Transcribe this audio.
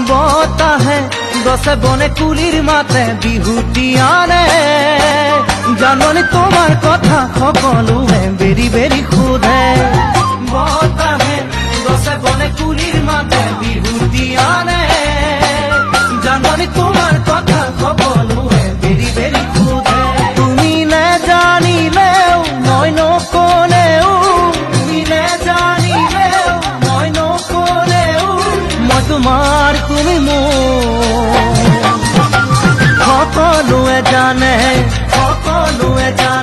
বতাহে গছে বনে কুলিৰ মাতে বিহুতি আনে জাননী তোমাৰ কথা সকলোৱে বেৰি বেৰি সোধে বতাহে গছে বনে কুলিৰ মাতে বিহুতি আনে জাননী তোমাৰ কথা সকলোৱে বেৰি বেৰি সোধে তুমি নেজানিলেও মই নকলেও তুমি নেজানিলেও মই নকলেও মই তোমাৰ তুমি মোৰ সকলোৱে জানে সকলোৱে জানে